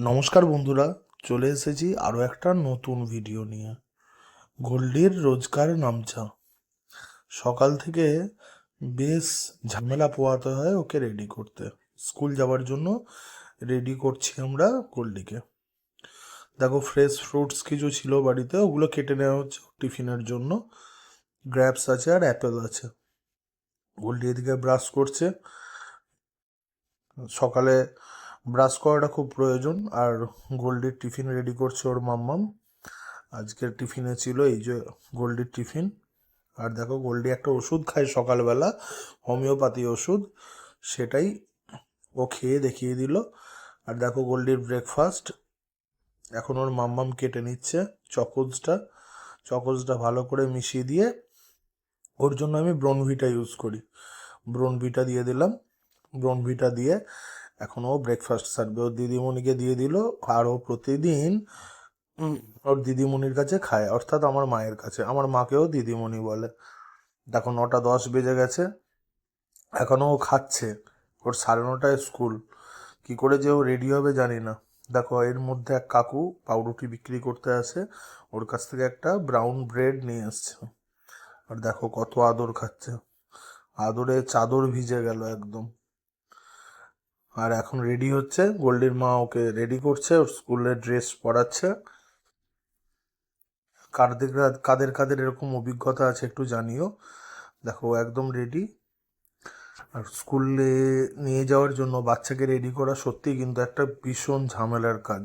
নমস্কার বন্ধুরা, চলে এসেছি আরও একটা নতুন ভিডিও নিয়ে। গোল্ডির রোজকার নামছা। সকাল থেকে বেশ ঝামেলা পোহাতে হয় ওকে রেডি করতে। স্কুল যাওয়ার জন্য রেডি করছি আমরা গোল্ডিকে। দেখো, ফ্রেশ ফ্রুটস কিছু ছিল বাড়িতে, ওগুলো কেটে নেওয়া হচ্ছে টিফিনের জন্য। গ্র্যাপস আছে আর অ্যাপেল আছে। গোল্ডি এদিকে ব্রাশ করছে। সকালে ব্রাশ করাটা খুব প্রয়োজন। আর গোল্ডির টিফিন রেডি করছে ওর মাম্মাম। আজকের টিফিনে ছিল এই যে গোল্ডির টিফিন। আর দেখো, গোল্ডি একটা ওষুধ খায় সকালবেলা, হোমিওপ্যাথি ওষুধ, সেটাই ও খেয়ে দেখিয়ে দিল। আর দেখো গোল্ডির ব্রেকফাস্ট। এখন ওর মাম্মাম কেটে নিচ্ছে চকোজটা ভালো করে মিশিয়ে দিয়ে। ওর জন্য আমি ব্রনভিটা ইউজ করি। ব্রনভিটা দিয়ে দিলাম। ব্রনভিটা দিয়ে এখন ও ব্রেকফাস্ট সারবে। ওর দিদিমণিকে দিয়ে দিল। আর ও প্রতিদিন ওর দিদিমণির কাছে খায়, অর্থাৎ আমার মায়ের কাছে। আমার মাকেও দিদিমণি বলে। দেখো 9:10 বেজে গেছে, এখনও ও খাচ্ছে। ওর 9:30টায় স্কুল। কি করে যে ও রেডি হবে জানি না। দেখো, এর মধ্যে এক কাকু পাউরুটি বিক্রি করতে আসে, ওর কাছ থেকে একটা ব্রাউন ব্রেড নিয়ে এসছে। আর দেখো কত আদর খাচ্ছে। আদরে চাদর ভিজে গেল একদম। আর এখন রেডি হচ্ছে, গোল্ডির মা ওকে রেডি করছে, ওর স্কুলের ড্রেস পরাচ্ছে। কাদের কাদের কাদের এরকম অভিজ্ঞতা আছে একটু জানিও। দেখো একদম রেডি। আর স্কুলে নিয়ে যাওয়ার জন্য বাচ্চাকে রেডি করা সত্যিই কিন্তু একটা ভীষণ ঝামেলার কাজ।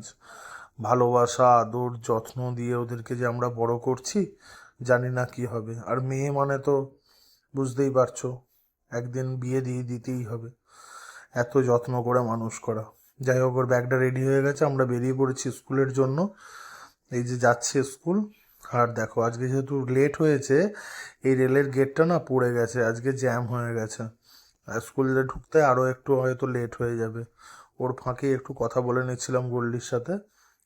ভালোবাসা, আদর, যত্ন দিয়ে ওদেরকে যে আমরা বড় করছি, জানি না কি হবে। আর মেয়ে মানে তো বুঝতেই পারছো, একদিন বিয়ে দিয়ে দিতেই হবে। এত যত্ন করে মানুষ করা। যাই হোক, ওর ব্যাগটা রেডি হয়ে গেছে, আমরা বেরিয়ে পড়েছি স্কুলের জন্য। এই যে যাচ্ছে স্কুল। আর দেখো, আজকে যেহেতু লেট হয়েছে, এই রেলের গেটটা না পড়ে গেছে, আজকে জ্যাম হয়ে গেছে। আর স্কুলে ঢুকতে আরও একটু হয়তো লেট হয়ে যাবে। ওর ফাঁকে একটু কথা বলে নিচ্ছিলাম গোল্ডির সাথে।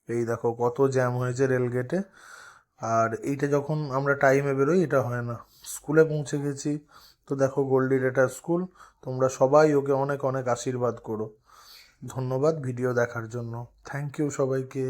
এই দেখো কত জ্যাম হয়েছে রেল গেটে। আর এইটা যখন আমরা টাইমে বেরোই এটা হয় না। স্কুলে পৌঁছে গেছি। তো দেখো গোল্ডির এটা স্কুল। তোমরা সবাই ওকে অনেক অনেক আশীর্বাদ করো। ধন্যবাদ ভিডিও দেখার জন্য। থ্যাংক ইউ সবাইকে।